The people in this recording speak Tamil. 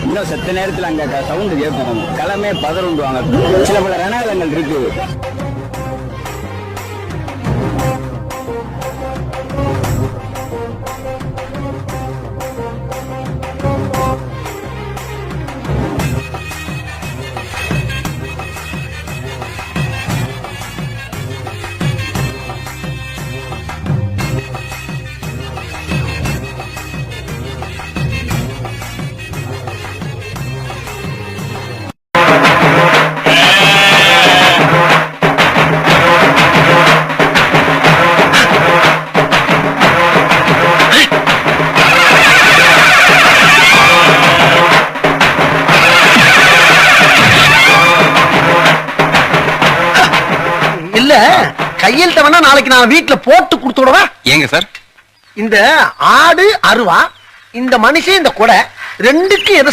இன்னும் செத்த நேரத்துல அங்க சவுண்ட் கேட்கும், களமே பதறுண்டுவாங்க. சில பல ரணாதங்கள் இருக்கு. இல்ல கையெழுத்த வேணா நாளைக்கு நான் வீட்டுல போட்டு கொடுத்து விடவா? ஏங்க சார், இந்த ஆடு அருவா, இந்த மனுஷன் இந்த கொடை ரெண்டுக்கு எதை